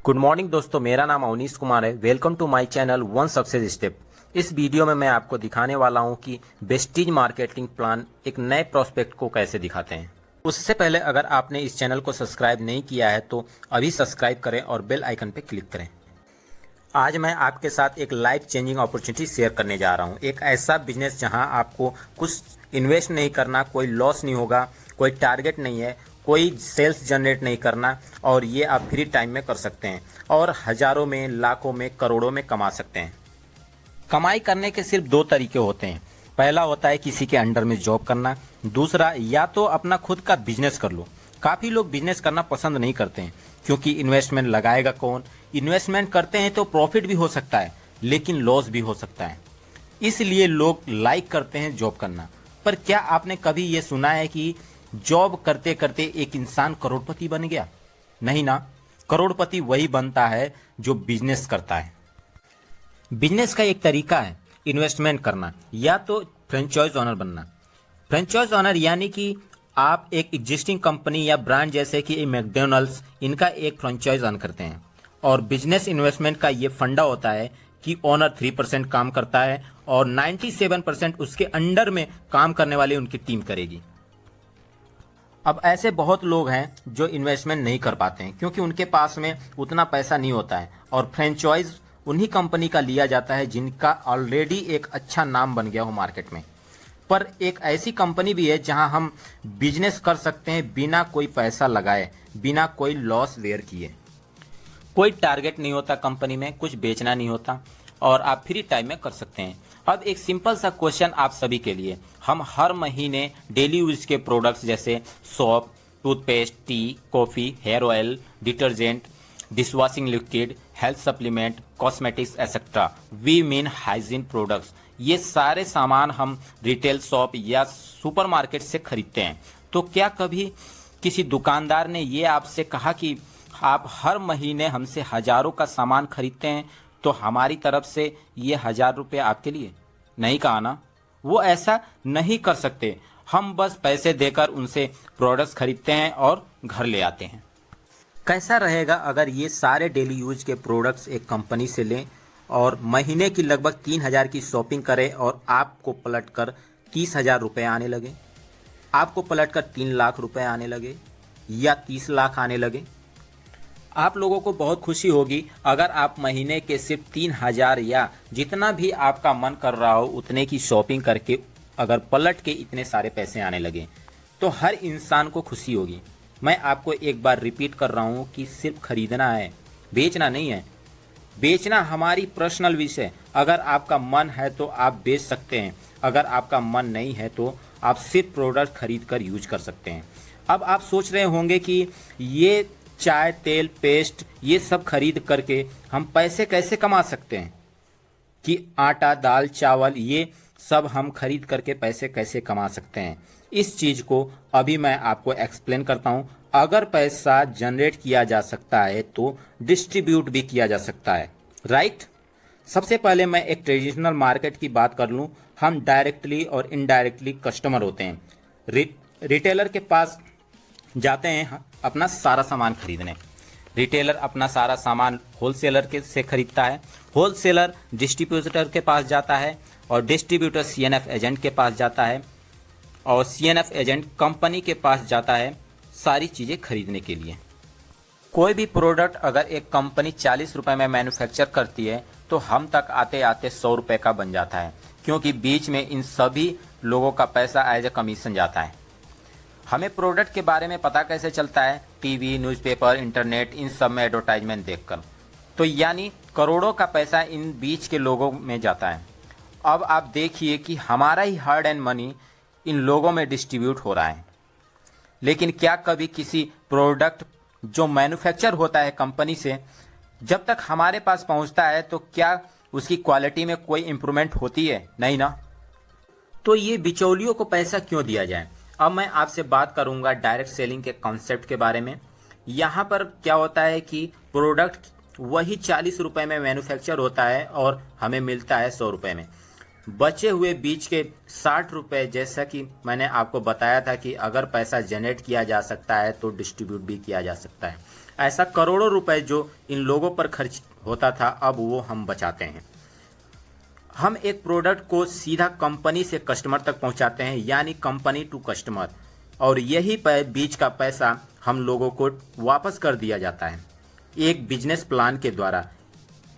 Good morning दोस्तों, मेरा नाम अवनीश कुमार है। Welcome to my channel one success step. इस वीडियो में मैं आपको दिखाने वाला हूं कि वेस्टीज मार्केटिंग प्लान एक नए प्रोस्पेक्ट को कैसे दिखाते हैं। उससे पहले अगर आपने इस चैनल को सब्सक्राइब नहीं किया है तो अभी सब्सक्राइब करें और बेल आइकन पर क्लिक करें। आज मैं आपके साथ एक लाइफ चेंजिंग अपॉर्चुनिटी शेयर करने जा रहा हूं। एक ऐसा बिजनेस जहां आपको कुछ इन्वेस्ट नहीं करना, कोई लॉस नहीं होगा, कोई टारगेट नहीं है, कोई सेल्स जनरेट नहीं करना और ये आप फ्री टाइम में कर सकते हैं और हज़ारों में, लाखों में, करोड़ों में कमा सकते हैं। कमाई करने के सिर्फ दो तरीके होते हैं। पहला होता है किसी के अंडर में जॉब करना, दूसरा या तो अपना खुद का बिजनेस कर लो। काफ़ी लोग बिजनेस करना पसंद नहीं करते हैं क्योंकि इन्वेस्टमेंट लगाएगा कौन। इन्वेस्टमेंट करते हैं तो प्रॉफिट भी हो सकता है लेकिन लॉस भी हो सकता है, इसलिए लोग लाइक करते हैं जॉब करना। पर क्या आपने कभी ये सुना है कि जॉब करते करते एक इंसान करोड़पति बन गया? नहीं ना, करोड़पति वही बनता है जो बिजनेस करता है। बिजनेस का एक तरीका है इन्वेस्टमेंट करना या तो फ्रेंचाइज ओनर बनना। फ्रेंचाइज ओनर यानी कि आप एक एग्जिस्टिंग कंपनी या ब्रांड जैसे कि मैकडॉनल्ड्स, इनका एक फ्रेंचाइज ओन करते हैं। और बिजनेस इन्वेस्टमेंट का ये फंडा होता है कि ओनर 3% काम करता है और 97% उसके अंडर में काम करने वाली उनकी टीम करेगी। अब ऐसे बहुत लोग हैं जो इन्वेस्टमेंट नहीं कर पाते हैं क्योंकि उनके पास में उतना पैसा नहीं होता है और फ्रेंचाइज उन्हीं कंपनी का लिया जाता है जिनका ऑलरेडी एक अच्छा नाम बन गया हो मार्केट में। पर एक ऐसी कंपनी भी है जहां हम बिजनेस कर सकते हैं बिना कोई पैसा लगाए, बिना कोई लॉस वेयर किए। कोई टारगेट नहीं होता कंपनी में, कुछ बेचना नहीं होता और आप फ्री टाइम में कर सकते हैं। अब एक सिंपल सा क्वेश्चन आप सभी के लिए, हम हर महीने डेली यूज के प्रोडक्ट्स जैसे soap, toothpaste, tea, coffee, hair oil, detergent, dishwashing liquid, health supplement, cosmetics etcetera, we mean hygiene products, ये सारे सामान हम रिटेल शॉप या सुपरमार्केट से खरीदते हैं। तो क्या कभी किसी दुकानदार ने ये आपसे कहा कि आप हर महीने हमसे हजारों का सामान खरीदते हैं तो हमारी तरफ से ये 1000 रुपये आपके लिए? नहीं कहा ना। वो ऐसा नहीं कर सकते। हम बस पैसे देकर उनसे प्रोडक्ट्स खरीदते हैं और घर ले आते हैं। कैसा रहेगा अगर ये सारे डेली यूज के प्रोडक्ट्स एक कंपनी से लें और महीने की लगभग 3000 की शॉपिंग करें और आपको पलटकर 30,000 रुपये आने लगे, आपको पलटकर 3 लाख रुपए आने लगे या 30 लाख आने लगे? आप लोगों को बहुत खुशी होगी अगर आप महीने के सिर्फ 3000 या जितना भी आपका मन कर रहा हो उतने की शॉपिंग करके अगर पलट के इतने सारे पैसे आने लगे तो हर इंसान को खुशी होगी। मैं आपको एक बार रिपीट कर रहा हूँ कि सिर्फ खरीदना है, बेचना नहीं है। बेचना हमारी पर्सनल विषय है। अगर आपका मन है तो आप बेच सकते हैं, अगर आपका मन नहीं है तो आप सिर्फ प्रोडक्ट खरीद कर यूज कर सकते हैं। अब आप सोच रहे होंगे कि ये चाय, तेल, पेस्ट, ये सब खरीद करके हम पैसे कैसे कमा सकते हैं, कि आटा, दाल, चावल ये सब हम खरीद करके पैसे कैसे कमा सकते हैं। इस चीज़ को अभी मैं आपको एक्सप्लेन करता हूँ। अगर पैसा जनरेट किया जा सकता है तो डिस्ट्रीब्यूट भी किया जा सकता है, राइट। सबसे पहले मैं एक ट्रेडिशनल मार्केट की बात कर लूँ। हम डायरेक्टली और इनडायरेक्टली कस्टमर होते हैं। रिटेलर के पास जाते हैं अपना सारा सामान खरीदने। रिटेलर अपना सारा सामान होलसेलर के से खरीदता है, होलसेलर डिस्ट्रीब्यूटर के पास जाता है और डिस्ट्रीब्यूटर सीएनएफ एजेंट के पास जाता है और सीएनएफ एजेंट कंपनी के पास जाता है सारी चीज़ें खरीदने के लिए। कोई भी प्रोडक्ट अगर एक कंपनी 40 रुपये में मैन्युफैक्चर करती है तो हम तक आते आते 100 रुपये का बन जाता है क्योंकि बीच में इन सभी लोगों का पैसा एज ए कमीशन जाता है। हमें प्रोडक्ट के बारे में पता कैसे चलता है? टीवी, न्यूज़पेपर, इंटरनेट, इन सब में एडवर्टाइजमेंट देखकर। तो यानी करोड़ों का पैसा इन बीच के लोगों में जाता है। अब आप देखिए कि हमारा ही हार्ड एंड मनी इन लोगों में डिस्ट्रीब्यूट हो रहा है। लेकिन क्या कभी किसी प्रोडक्ट जो मैन्युफैक्चर होता है कंपनी से जब तक हमारे पास पहुंचता है तो क्या उसकी क्वालिटी में कोई इम्प्रूवमेंट होती है? नहीं ना। तो ये बिचौलियों को पैसा क्यों दिया जाए? अब मैं आपसे बात करूंगा डायरेक्ट सेलिंग के कॉन्सेप्ट के बारे में। यहाँ पर क्या होता है कि प्रोडक्ट वही 40 रुपये में मैन्युफैक्चर होता है और हमें मिलता है 100 रुपये में। बचे हुए बीच के 60 रुपये, जैसा कि मैंने आपको बताया था कि अगर पैसा जनरेट किया जा सकता है तो डिस्ट्रीब्यूट भी किया जा सकता है। ऐसा करोड़ों रुपए जो इन लोगों पर खर्च होता था, अब वो हम बचाते हैं। हम एक प्रोडक्ट को सीधा कंपनी से कस्टमर तक पहुंचाते हैं, यानी कंपनी टू कस्टमर, और यही बीच का पैसा हम लोगों को वापस कर दिया जाता है एक बिजनेस प्लान के द्वारा।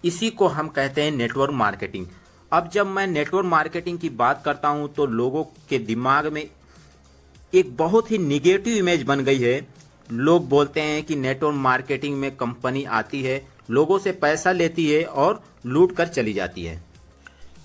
इसी को हम कहते हैं नेटवर्क मार्केटिंग। अब जब मैं नेटवर्क मार्केटिंग की बात करता हूं तो लोगों के दिमाग में एक बहुत ही निगेटिव इमेज बन गई है। लोग बोलते हैं कि नेटवर्क मार्केटिंग में कंपनी आती है, लोगों से पैसा लेती है और लूट कर चली जाती है।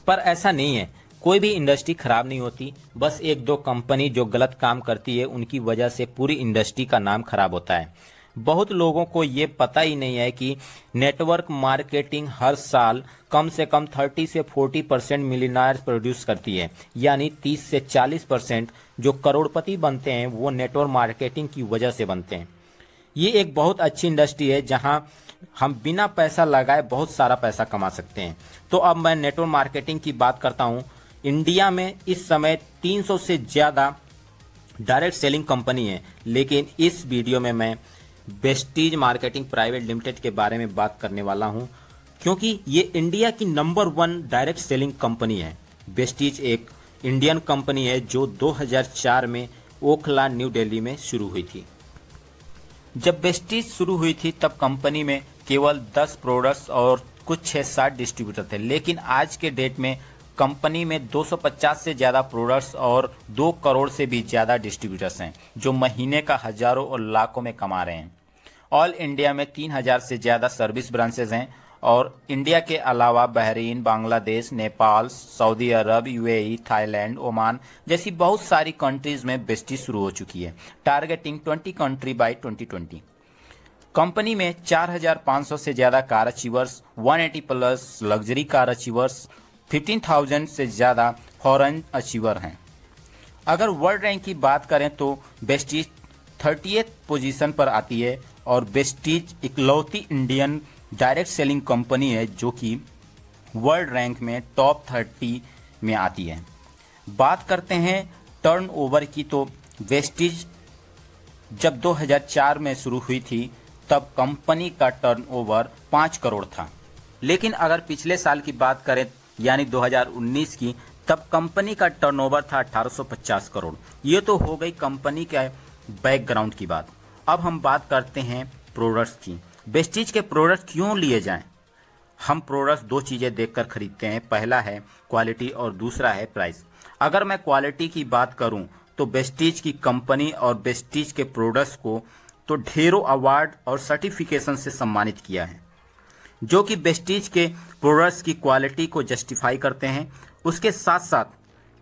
पर ऐसा नहीं है। कोई भी इंडस्ट्री खराब नहीं होती, बस एक दो कंपनी जो गलत काम करती है उनकी वजह से पूरी इंडस्ट्री का नाम खराब होता है। बहुत लोगों को ये पता ही नहीं है कि नेटवर्क मार्केटिंग हर साल कम से कम 30 से 40% मिलियनेयर्स प्रोड्यूस करती है, यानी 30 से 40% जो करोड़पति बनते हैं वो नेटवर्क मार्केटिंग की वजह से बनते हैं। ये एक बहुत अच्छी इंडस्ट्री है जहां हम बिना पैसा लगाए बहुत सारा पैसा कमा सकते हैं। तो अब मैं नेटवर्क मार्केटिंग की बात करता हूं। इंडिया में इस समय 300 से ज़्यादा डायरेक्ट सेलिंग कंपनी है, लेकिन इस वीडियो में मैं बेस्टीज मार्केटिंग प्राइवेट लिमिटेड के बारे में बात करने वाला हूं, क्योंकि ये इंडिया की नंबर 1 डायरेक्ट सेलिंग कंपनी है। बेस्टीज एक इंडियन कंपनी है जो 2004 में ओखला न्यू दिल्ली में शुरू हुई थी। जब बेस्टीज शुरू हुई थी तब कंपनी में केवल 10 प्रोडक्ट्स और कुछ 6-7 डिस्ट्रीब्यूटर थे, लेकिन आज के डेट में कंपनी में 250 से ज़्यादा प्रोडक्ट्स और 2 करोड़ से भी ज़्यादा डिस्ट्रीब्यूटर्स हैं जो महीने का हजारों और लाखों में कमा रहे हैं। ऑल इंडिया में 3000 से ज़्यादा सर्विस ब्रांचेज हैं और इंडिया के अलावा बहरीन, बांग्लादेश, नेपाल, सऊदी अरब, यूएई, थाईलैंड, ओमान जैसी बहुत सारी कंट्रीज में बेस्टीज शुरू हो चुकी है, टारगेटिंग 20 कंट्री बाय 2020। कंपनी में 4500 से ज़्यादा car achievers, 180 plus luxury car achievers, 15,000 से ज़्यादा फॉरेन अचीवर हैं। अगर वर्ल्ड रैंक की बात करें तो बेस्टीज 30th पोजीशन पर आती है और बेस्टीज इकलौती इंडियन डायरेक्ट सेलिंग कंपनी है जो कि वर्ल्ड रैंक में टॉप 30 में आती है। बात करते हैं टर्नओवर की, तो बेस्टीज जब 2004 में शुरू हुई थी तब कंपनी का टर्नओवर 5 करोड़ था, लेकिन अगर पिछले साल की बात करें यानी 2019 की, तब कंपनी का टर्नओवर था 1850 करोड़। ये तो हो गई कंपनी के बैकग्राउंड की बात। अब हम बात करते हैं प्रोडक्ट्स की। बेस्टीज के प्रोडक्ट क्यों लिए जाएं? हम प्रोडक्ट्स 2 चीज़ें देखकर खरीदते हैं, पहला है क्वालिटी और दूसरा है प्राइस। अगर मैं क्वालिटी की बात करूं तो बेस्टीज की कंपनी और बेस्टीज के प्रोडक्ट्स को तो ढेरों अवार्ड और सर्टिफिकेशन से सम्मानित किया है जो कि बेस्टीज के प्रोडक्ट्स की क्वालिटी को जस्टिफाई करते हैं। उसके साथ साथ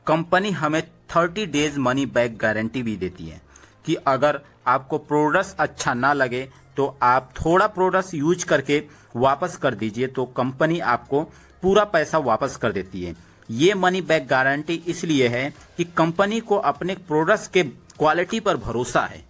कंपनी हमें 30 डेज मनी बैक गारंटी भी देती है कि अगर आपको प्रोडक्ट्स अच्छा ना लगे तो आप थोड़ा प्रोडक्ट्स यूज करके वापस कर दीजिए, तो कंपनी आपको पूरा पैसा वापस कर देती है। ये मनी बैक गारंटी इसलिए है कि कंपनी को अपने प्रोडक्ट्स के क्वालिटी पर भरोसा है।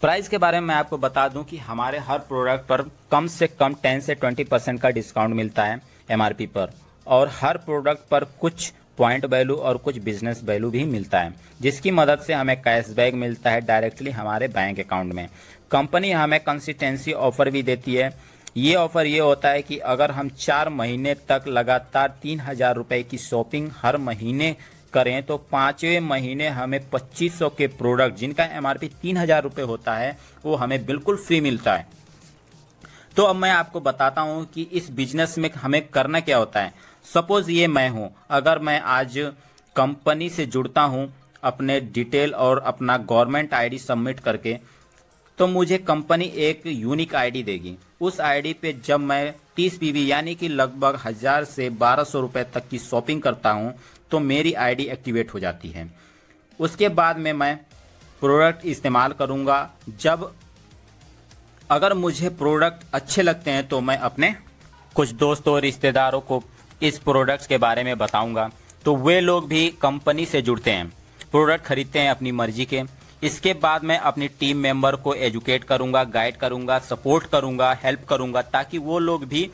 प्राइस के बारे में मैं आपको बता दूं कि हमारे हर प्रोडक्ट पर कम से कम 10 से 20% का डिस्काउंट मिलता है एमआरपी पर, और हर प्रोडक्ट पर कुछ पॉइंट वैल्यू और कुछ बिजनेस वैल्यू भी मिलता है, जिसकी मदद से हमें कैशबैक मिलता है डायरेक्टली हमारे बैंक अकाउंट में। कंपनी हमें कंसिस्टेंसी ऑफर भी देती है। ये ऑफर ये होता है कि अगर हम 4 महीने तक लगातार 3000 रुपये की शॉपिंग हर महीने करें तो 5वें महीने हमें 2500 के प्रोडक्ट जिनका एमआरपी 3000 रुपये होता है वो हमें बिल्कुल फ्री मिलता है। तो अब मैं आपको बताता हूं कि इस बिजनेस में हमें करना क्या होता है। सपोज ये मैं हूं, अगर मैं आज कंपनी से जुड़ता हूं अपने डिटेल और अपना गवर्नमेंट आईडी सबमिट करके, तो मुझे कंपनी एक यूनिक आईडी देगी। उस आईडी पे जब मैं 30 पीवी यानी कि लगभग 1000 से 1200 रुपए तक की शॉपिंग करता हूं तो मेरी आईडी एक्टिवेट हो जाती है। उसके बाद में मैं प्रोडक्ट इस्तेमाल करूंगा। जब अगर मुझे प्रोडक्ट अच्छे लगते हैं तो मैं अपने कुछ दोस्तों और रिश्तेदारों को इस प्रोडक्ट्स के बारे में बताऊंगा, तो वे लोग भी कंपनी से जुड़ते हैं, प्रोडक्ट खरीदते हैं अपनी मर्जी के। इसके बाद मैं अपनी टीम मेंबर को एजुकेट करूंगा, गाइड करूंगा, सपोर्ट करूंगा, हेल्प करूंगा, ताकि वो लोग भी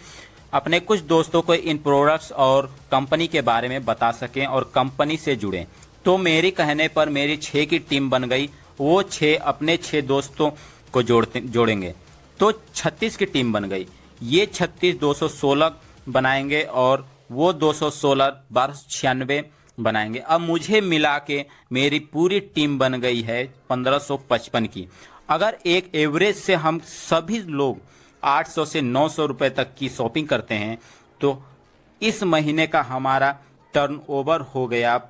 अपने कुछ दोस्तों को इन प्रोडक्ट्स और कंपनी के बारे में बता सकें और कंपनी से जुड़ें। तो मेरे कहने पर मेरी 6 की टीम बन गई। वो 6 अपने 6 दोस्तों को जोड़ेंगे। तो 36 की टीम बन गई। ये 36 216 बनाएंगे और वो 216 1296 बनाएंगे। अब मुझे मिला के मेरी पूरी टीम बन गई है 1555 की। अगर एक एवरेज से हम सभी लोग 800 से 900 रुपए तक की शॉपिंग करते हैं तो इस महीने का हमारा टर्नओवर हो गया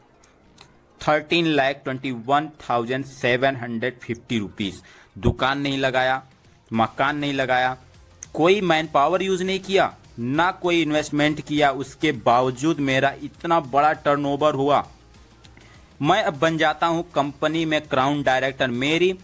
13,21,750 रुपीज़। दुकान नहीं लगाया, मकान नहीं लगाया, कोई मैन पावर यूज नहीं किया, ना कोई इन्वेस्टमेंट किया, उसके बावजूद मेरा इतना बड़ा टर्नओवर हुआ। मैं अब बन जाता हूं कंपनी में क्राउन डायरेक्टर। मेरी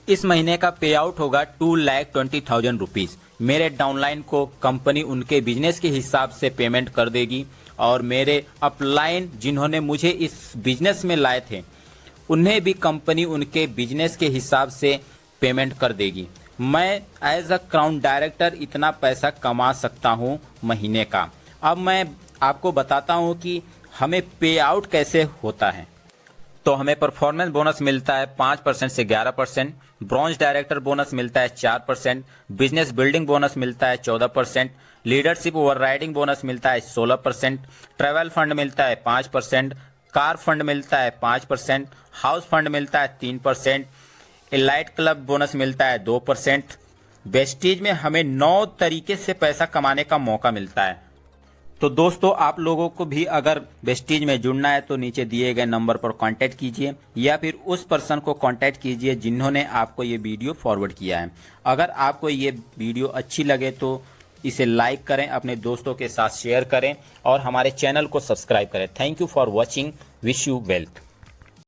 इस महीने का पे आउट होगा 2,20,000 रुपीज़। मेरे डाउनलाइन को कंपनी उनके बिजनेस के हिसाब से पेमेंट कर देगी और मेरे अपलाइन जिन्होंने मुझे इस बिजनेस में लाए थे उन्हें भी कंपनी उनके बिजनेस के हिसाब से पेमेंट कर देगी। मैं एज अ क्राउन डायरेक्टर इतना पैसा कमा सकता हूं महीने का। अब मैं आपको बताता हूं कि हमें पे आउट कैसे होता है। तो हमें परफॉर्मेंस बोनस मिलता है 5% से 11%, ब्रॉन्ज डायरेक्टर बोनस मिलता है 4%, बिजनेस बिल्डिंग बोनस मिलता है 14%, लीडरशिप ओवरराइडिंग बोनस मिलता है 16%, ट्रैवल फंड मिलता है 5%, कार फंड मिलता है 5%, हाउस फंड मिलता है 3%, एलाइट क्लब बोनस मिलता है 2%। वेस्टीज में हमें 9 तरीके से पैसा कमाने का मौका मिलता है। तो दोस्तों, आप लोगों को भी अगर वेस्टीज में जुड़ना है तो नीचे दिए गए नंबर पर कांटेक्ट कीजिए या फिर उस पर्सन को कांटेक्ट कीजिए जिन्होंने आपको ये वीडियो फॉरवर्ड किया है। अगर आपको ये वीडियो अच्छी लगे तो इसे लाइक करें, अपने दोस्तों के साथ शेयर करें और हमारे चैनल को सब्सक्राइब करें। Thank you for watching. Wish you wealth.